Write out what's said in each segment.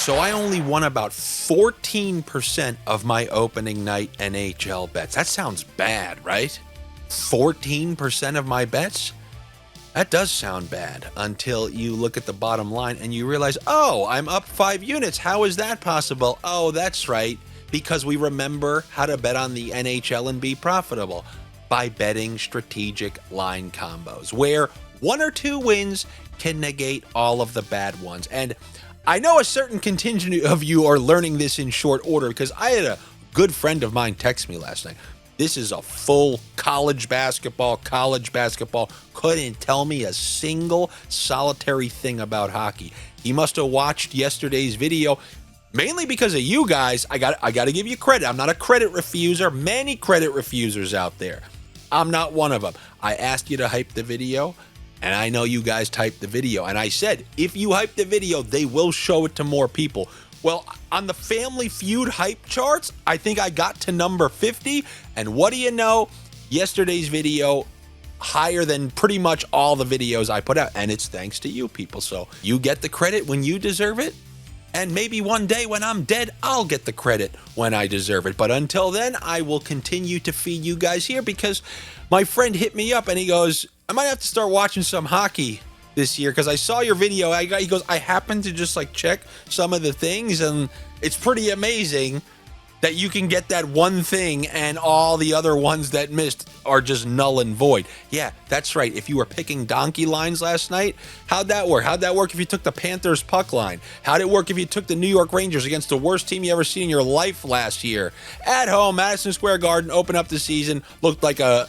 So I only won about 14% of my opening night NHL bets. That sounds bad, right? 14% of my bets? That does sound bad until you look at the bottom line and you realize, oh, I'm up 5 units. How is that possible? Oh, that's right. Because we remember how to bet on the NHL and be profitable by betting strategic line combos, where 1 or 2 wins can negate all of the bad ones. And I know a certain contingent of you are learning this in short order because I had a good friend of mine text me last night. This is a full college basketball, couldn't tell me a single solitary thing about hockey. He must have watched yesterday's video, mainly because of you guys. I got to give you credit. I'm not a credit refuser. Many credit refusers out there. I'm not one of them. I asked you to hype the video, and I know you guys typed the video. And I said, if you hype the video, they will show it to more people. Well, on the Family Feud hype charts, I think I got to number 50. And what do you know? Yesterday's video higher than pretty much all the videos I put out. And it's thanks to you people. So you get the credit when you deserve it. And maybe one day when I'm dead, I'll get the credit when I deserve it. But until then, I will continue to feed you guys here because my friend hit me up and he goes, I might have to start watching some hockey this year because I saw your video. He goes, I happened to just like check some of the things and it's pretty amazing that you can get that one thing and all the other ones that missed are just null and void. Yeah, that's right. If you were picking donkey lines last night, how'd that work? How'd that work if you took the Panthers puck line? How'd it work if you took the New York Rangers against the worst team you ever seen in your life last year? At home, Madison Square Garden, open up the season, looked like a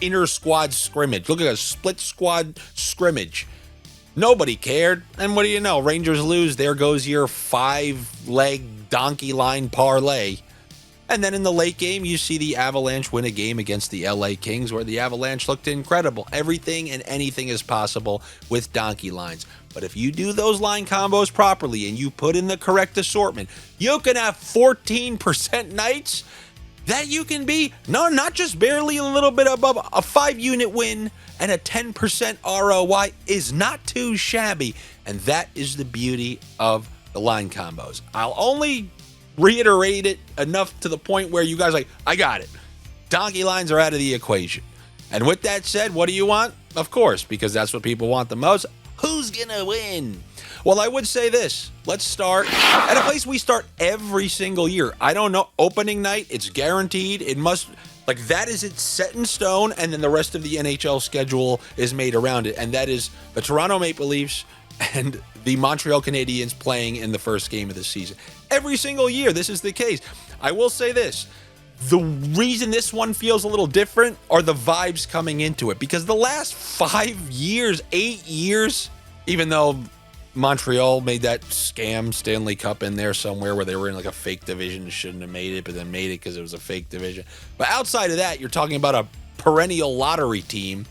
inter squad scrimmage. Looked like a split squad scrimmage. Nobody cared. And what do you know? Rangers lose. There goes your 5-leg donkey line parlay. And then in the late game, you see the Avalanche win a game against the LA Kings where the Avalanche looked incredible. Everything and anything is possible with donkey lines. But if you do those line combos properly and you put in the correct assortment, you can have 14% nights that you can be, no, not just barely a little bit above a 5-unit win, and a 10% ROI is not too shabby. And that is the beauty of the line combos. I'll only reiterate it enough to the point where you guys are like, I got it. Donkey lines are out of the equation. And with that said, what do you want? Of course, because that's what people want the most. Who's gonna win? Well, I would say this. Let's start at a place we start every single year. I don't know. Opening night, it's guaranteed. It must, like, that is it set in stone, and then the rest of the NHL schedule is made around it. And that is the Toronto Maple Leafs and the Montreal Canadiens playing in the first game of the season. Every single year, this is the case. I will say this. The reason this one feels a little different are the vibes coming into it. Because the last 5 years, 8 years, even though Montreal made that scam Stanley Cup in there somewhere where they were in like a fake division, shouldn't have made it, but then made it because it was a fake division. But outside of that, you're talking about a perennial lottery team.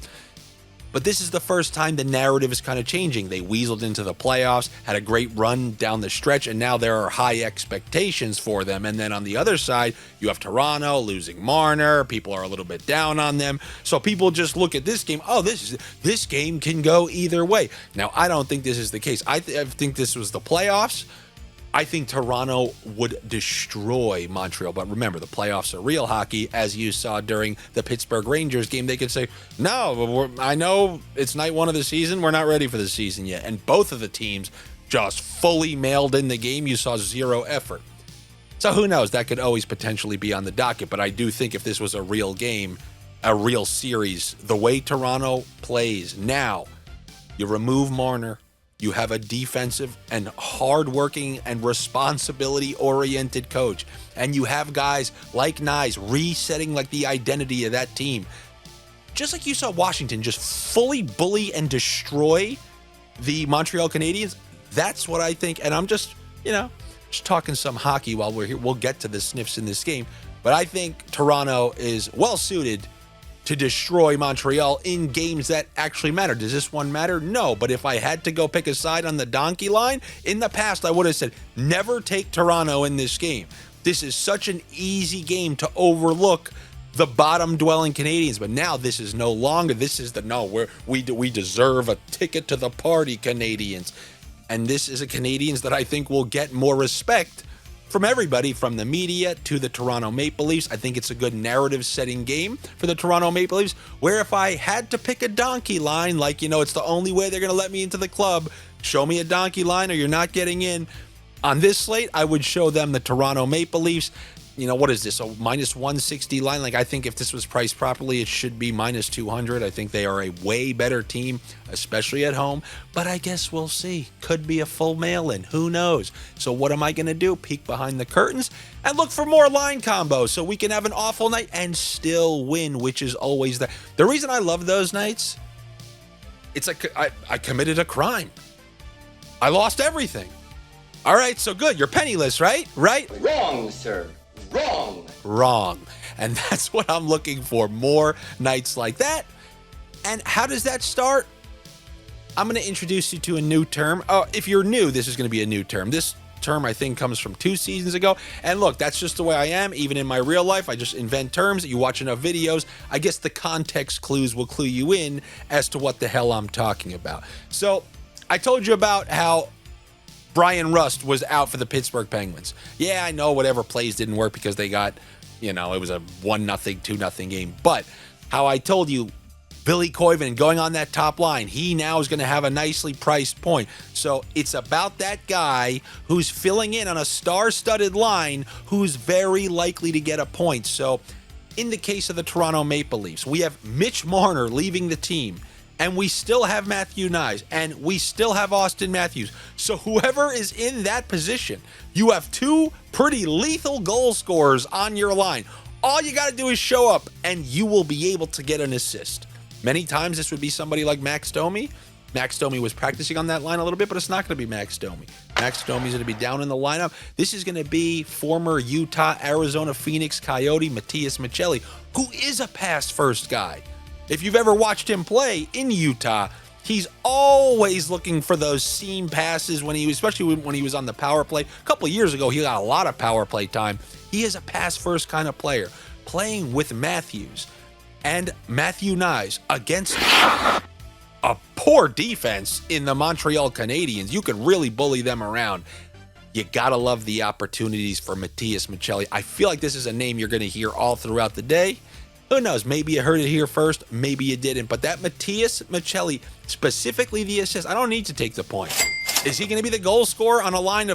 But this is the first time the narrative is kind of changing. They weaseled into the playoffs, had a great run down the stretch, and now there are high expectations for them. And then on the other side, you have Toronto losing Marner. People are a little bit down on them. So people just look at this game, oh, this game can go either way. Now, I don't think this is the case. I think this was the playoffs. I think Toronto would destroy Montreal. But remember, the playoffs are real hockey. As you saw during the Pittsburgh Rangers game, they could say, no, I know it's night 1 of the season. We're not ready for the season yet. And both of the teams just fully mailed in the game. You saw zero effort. So who knows? That could always potentially be on the docket. But I do think if this was a real game, a real series, the way Toronto plays now, you remove Marner. You have a defensive and hardworking and responsibility-oriented coach. And you have guys like Nyes resetting like the identity of that team. Just like you saw Washington just fully bully and destroy the Montreal Canadiens. That's what I think. And I'm just talking some hockey while we're here. We'll get to the sniffs in this game. But I think Toronto is well-suited to destroy Montreal in games that actually matter. Does this one matter? No. But if I had to go pick a side on the donkey line, in the past, I would have said, never take Toronto in this game. This is such an easy game to overlook the bottom-dwelling Canadiens. But now this is no longer. This is we deserve a ticket to the party, Canadiens. And this is a Canadiens that I think will get more respect from everybody, from the media to the Toronto Maple Leafs. I think it's a good narrative-setting game for the Toronto Maple Leafs, where if I had to pick a donkey line, like, it's the only way they're going to let me into the club, show me a donkey line or you're not getting in. On this slate, I would show them the Toronto Maple Leafs. What is this, a minus 160 line? Like, I think if this was priced properly, it should be minus 200. I think they are a way better team, especially at home. But I guess we'll see. Could be a full mail-in. Who knows? So what am I going to do? Peek behind the curtains and look for more line combos so we can have an awful night and still win, which is always the reason I love those nights. It's like I committed a crime. I lost everything. All right, so good. You're penniless, right? Right? Wrong, sir. Wrong. And that's what I'm looking for, more nights like that. And how does that start? I'm going to introduce you to a new term. Oh, if you're new, this is going to be a new term. This term, I think, comes from 2 seasons ago. And look, that's just the way I am. Even in my real life, I just invent terms. You watch enough videos, I guess the context clues will clue you in as to what the hell I'm talking about. So I told you about how Brian Rust was out for the Pittsburgh Penguins. Yeah, I know whatever plays didn't work because they got, it was a 1-0, 2-0 game. But how I told you, Billy Koivunen going on that top line, he now is going to have a nicely priced point. So it's about that guy who's filling in on a star-studded line who's very likely to get a point. So in the case of the Toronto Maple Leafs, we have Mitch Marner leaving the team. And we still have Matthew Knies, and we still have Austin Matthews. So whoever is in that position, you have 2 pretty lethal goal scorers on your line. All you got to do is show up, and you will be able to get an assist. Many times this would be somebody like Max Domi. Max Domi was practicing on that line a little bit, but it's not going to be Max Domi. Max Domi is going to be down in the lineup. This is going to be former Utah, Arizona, Phoenix Coyote Matias Maccelli, who is a pass-first guy. If you've ever watched him play in Utah, he's always looking for those seam passes especially when he was on the power play. A couple of years ago, he got a lot of power play time. He is a pass-first kind of player. Playing with Matthews and Matthew Knies against a poor defense in the Montreal Canadiens, you could really bully them around. You gotta love the opportunities for Matias Maccelli. I feel like this is a name you're going to hear all throughout the day. Who knows? Maybe you heard it here first. Maybe you didn't. But that Matias Maccelli, specifically the assist, I don't need to take the point. Is he going to be the goal scorer on a line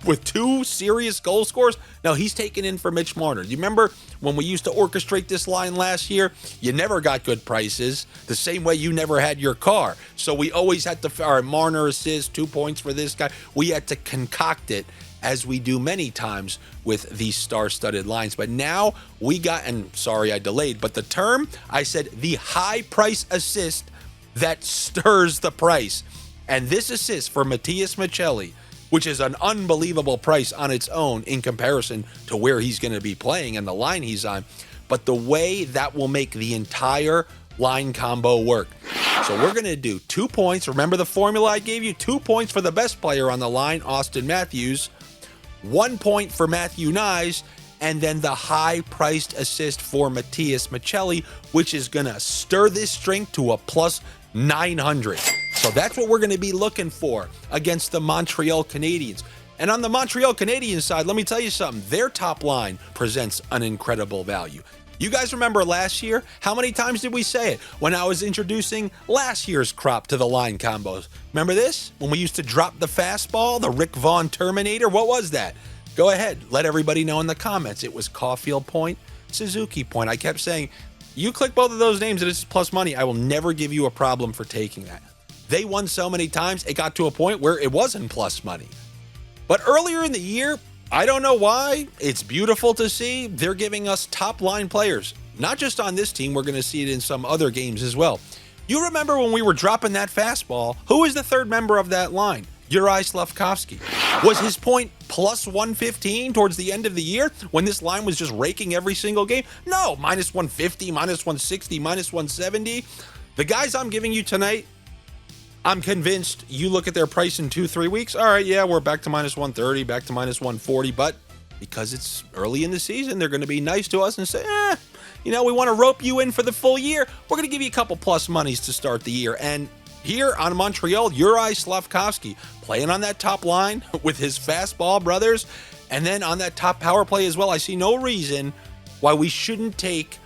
with 2 serious goal scorers? No, he's taken in for Mitch Marner. You remember when we used to orchestrate this line last year? You never got good prices, the same way you never had your car. So we always had to, Marner assist, 2 points for this guy. We had to concoct it, as we do many times with these star-studded lines. But now we got, and sorry I delayed, but the term, I said the high price assist that stirs the price. And this assist for Matias Maccelli, which is an unbelievable price on its own in comparison to where he's going to be playing and the line he's on, but the way that will make the entire line combo work. So we're going to do 2 points. Remember the formula I gave you? 2 points for the best player on the line, Austin Matthews. 1 point for Matthew Knies, and then the high-priced assist for Matias Maccelli, which is going to stir this string to a plus 900. So that's what we're going to be looking for against the Montreal Canadiens. And on the Montreal Canadiens side, let me tell you something. Their top line presents an incredible value. You guys remember last year? How many times did we say it when I was introducing last year's crop to the line combos? Remember this? When we used to drop the fastball, the Rick Vaughn Terminator? What was that? Go ahead. Let everybody know in the comments. It was Caulfield Point, Suzuki Point. I kept saying, you click both of those names and it's plus money. I will never give you a problem for taking that. They won so many times, it got to a point where it wasn't plus money. But earlier in the year, I don't know why. It's beautiful to see. They're giving us top-line players. Not just on this team. We're going to see it in some other games as well. You remember when we were dropping that fastball, who was the third member of that line? J.Slafkovsky. Was his point plus 115 towards the end of the year when this line was just raking every single game? No, minus 150, minus 160, minus 170. The guys I'm giving you tonight, I'm convinced you look at their price in 2-3 weeks. All right, yeah, we're back to minus 130, back to minus 140. But because it's early in the season, they're going to be nice to us and say, we want to rope you in for the full year. We're going to give you a couple plus monies to start the year. And here on Montreal, Uri Slavkovsky playing on that top line with his fastball brothers, and then on that top power play as well. I see no reason why we shouldn't take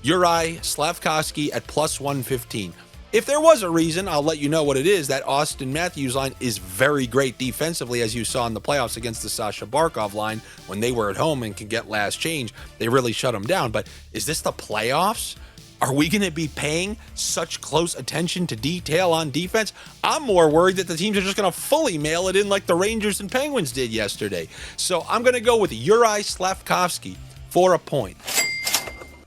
Uri Slavkovsky at plus 115. If there was a reason, I'll let you know what it is. That Austin Matthews line is very great defensively, as you saw in the playoffs against the Sasha Barkov line when they were at home and can get last change. They really shut them down. But is this the playoffs? Are we going to be paying such close attention to detail on defense? I'm more worried that the teams are just going to fully mail it in like the Rangers and Penguins did yesterday. So I'm going to go with Uri Slavkovsky for a point.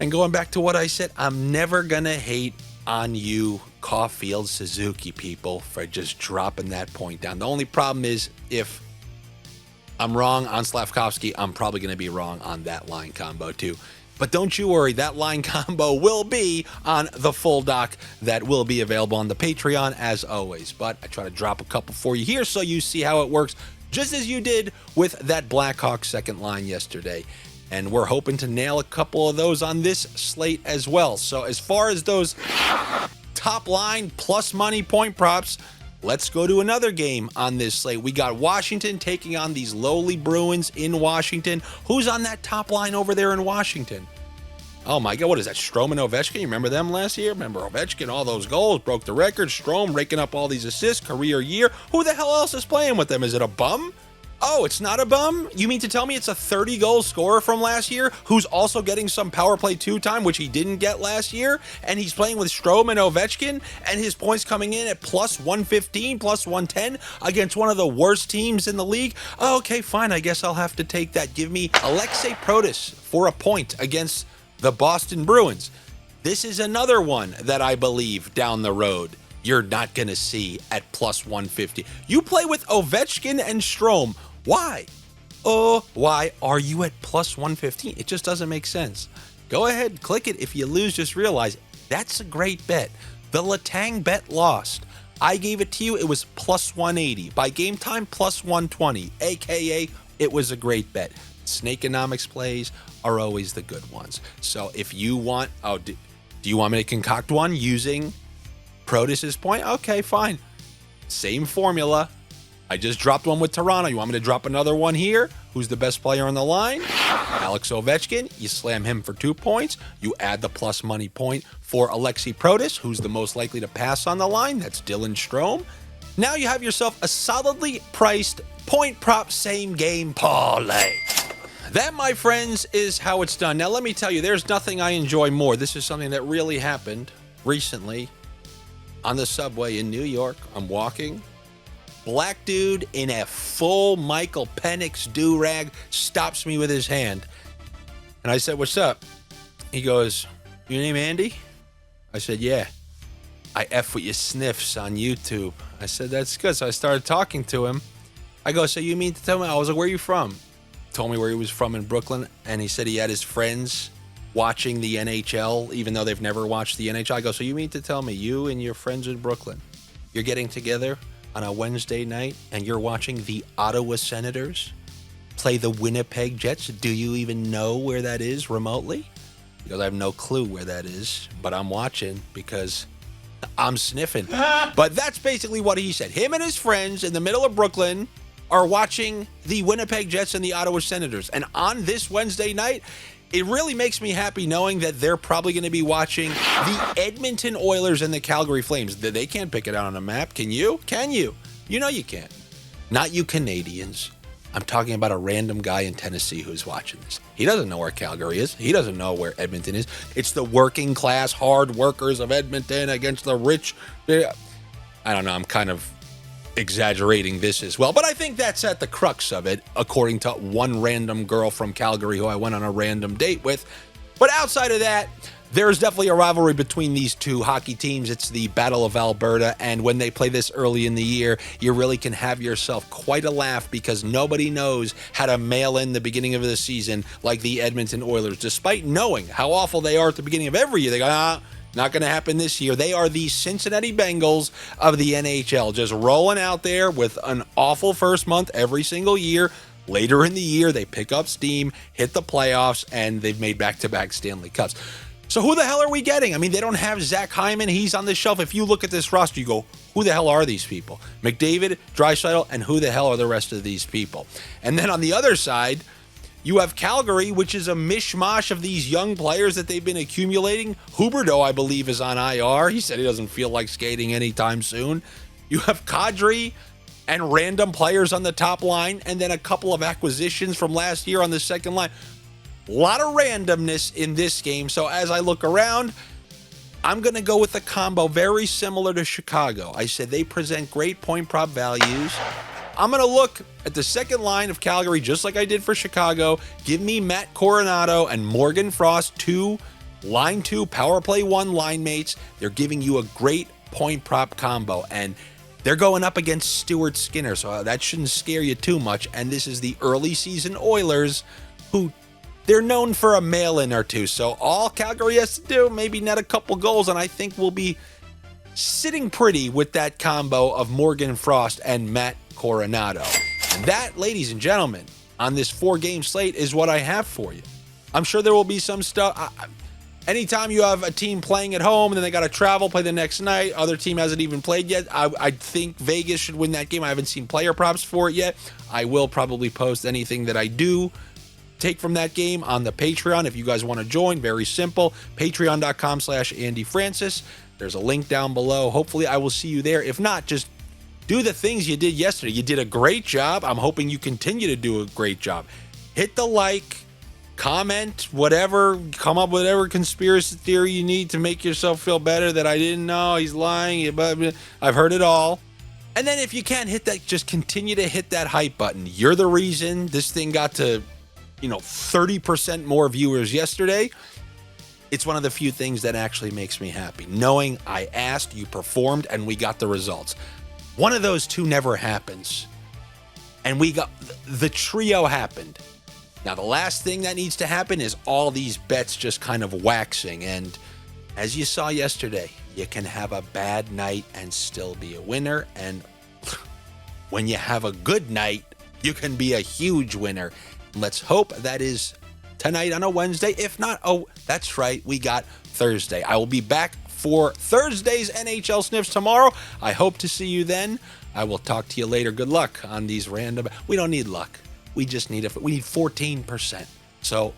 And going back to what I said, I'm never going to hate on you Caulfield Suzuki people for just dropping that point down. The only problem is if I'm wrong on Slavkovsky, I'm probably going to be wrong on that line combo too. But don't you worry, that line combo will be on the full doc that will be available on the Patreon as always. But I try to drop a couple for you here so you see how it works, just as you did with that Blackhawks second line yesterday. And we're hoping to nail a couple of those on this slate as well. So as far as those top line plus money point props, let's go to another game on this slate. We got Washington taking on these lowly Bruins in Washington. Who's on that top line over there in Washington? Oh my God, what is that? Strome and Ovechkin? You remember them last year? Remember Ovechkin, all those goals, broke the record. Strome raking up all these assists, career year. Who the hell else is playing with them? Is it a bum? Oh, it's not a bum? You mean to tell me it's a 30-goal scorer from last year who's also getting some power play 2 time, which he didn't get last year, and he's playing with Strome and Ovechkin, and his points coming in at plus 115, plus 110 against one of the worst teams in the league? Oh, okay, fine. I guess I'll have to take that. Give me Alexei Protas for a point against the Boston Bruins. This is another one that I believe down the road you're not going to see at plus 150. You play with Ovechkin and Strome. Why? Why are you at plus 115? It just doesn't make sense. Go ahead, click it. If you lose, just realize that's a great bet. The Letang bet lost. I gave it to you. It was plus 180. By game time, plus 120. AKA, it was a great bet. Snakeonomics plays are always the good ones. So if you want, do you want me to concoct one using Protas's point? Okay, fine. Same formula. I just dropped one with Toronto. You want me to drop another one here? Who's the best player on the line? Alex Ovechkin. You slam him for 2 points. You add the plus money point for Alexei Protas, who's the most likely to pass on the line. That's Dylan Strome. Now you have yourself a solidly priced point prop same game parlay. That, my friends, is how it's done. Now, let me tell you, there's nothing I enjoy more. This is something that really happened recently on the subway in New York. I'm walking. Black dude in a full Michael Penix do-rag stops me with his hand. And I said, "What's up?" He goes, "Your name Andy?" I said, "Yeah. I F with your sniffs on YouTube." I said, "That's good." So I started talking to him. I go, "So you mean to tell me?" I was like, "Where are you from?" Told me where he was from in Brooklyn. And he said he had his friends watching the NHL, even though they've never watched the NHL. I go, "So you mean to tell me you and your friends in Brooklyn, you're getting together on a Wednesday night and you're watching the Ottawa Senators play the Winnipeg Jets? Do you even know where that is remotely?" He goes, "I have no clue where that is, but I'm watching because I'm sniffing." But that's basically what he said. Him and his friends in the middle of Brooklyn are watching the Winnipeg Jets and the Ottawa Senators. And on this Wednesday night, it really makes me happy knowing that they're probably going to be watching the Edmonton Oilers and the Calgary Flames. They can't pick it out on a map. Can you? Can you? You know you can't. Not you Canadians. I'm talking about a random guy in Tennessee who's watching this. He doesn't know where Calgary is. He doesn't know where Edmonton is. It's the working class hard workers of Edmonton against the rich. I don't know. I'm kind of exaggerating this as well, but I think that's at the crux of it, according to one random girl from Calgary who I went on a random date with. But outside of that, there's definitely a rivalry between these two hockey teams. It's the Battle of Alberta, and when they play this early in the year, you really can have yourself quite a laugh because nobody knows how to mail in the beginning of the season like the Edmonton Oilers. Despite knowing how awful they are at the beginning of every year, they go, not going to happen this year. They are the Cincinnati Bengals of the NHL, just rolling out there with an awful first month every single year. Later in the year, they pick up steam, hit the playoffs, and they've made back-to-back Stanley Cups. So who the hell are we getting? I mean, they don't have Zach Hyman. He's on the shelf. If you look at this roster, you go, who the hell are these people? McDavid, Draisaitl, and who the hell are the rest of these people? And then on the other side, you have Calgary, which is a mishmash of these young players that they've been accumulating. Huberdeau, I believe, is on IR. He said he doesn't feel like skating anytime soon. You have Kadri and random players on the top line, and then a couple of acquisitions from last year on the second line. A lot of randomness in this game. So as I look around, I'm going to go with a combo very similar to Chicago. I said they present great point prop values. I'm going to look at the second line of Calgary just like I did for Chicago. Give me Matt Coronato and Morgan Frost, line 2, power play 1 line mates. They're giving you a great point prop combo, and they're going up against Stuart Skinner, so that shouldn't scare you too much. And this is the early season Oilers, who they're known for a mail-in or two. So all Calgary has to do, maybe net a couple goals, and I think we'll be sitting pretty with that combo of Morgan Frost and Matt Coronato. And that, ladies and gentlemen, on this 4-game slate is what I have for you. I'm sure there will be some stuff. Anytime you have a team playing at home and then they got to travel, play the next night, other team hasn't even played yet, I think Vegas should win that game. I haven't seen player props for it yet. I will probably post anything that I do take from that game on the Patreon. If you guys want to join, very simple, patreon.com/Andy Francess. There's a link down below. Hopefully I will see you there. If not, just do the things you did yesterday. You did a great job. I'm hoping you continue to do a great job. Hit the like, comment, whatever, come up with whatever conspiracy theory you need to make yourself feel better that I didn't know, he's lying, but I've heard it all. And then if you can't hit that, just continue to hit that hype button. You're the reason this thing got to 30% more viewers yesterday. It's one of the few things that actually makes me happy, knowing I asked, you performed, and we got the results. One of those two never happens, and we got the trio happened. Now the last thing that needs to happen is all these bets just kind of waxing, and as you saw yesterday, you can have a bad night and still be a winner, and when you have a good night, you can be a huge winner. Let's hope that is tonight on a Wednesday. If not, oh, that's right, we got Thursday. I will be back for Thursday's NHL Sniffs tomorrow. I hope to see you then. I will talk to you later. Good luck on these random. We don't need luck. We just need we need 14%. So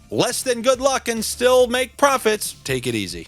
less than good luck and still make profits. Take it easy.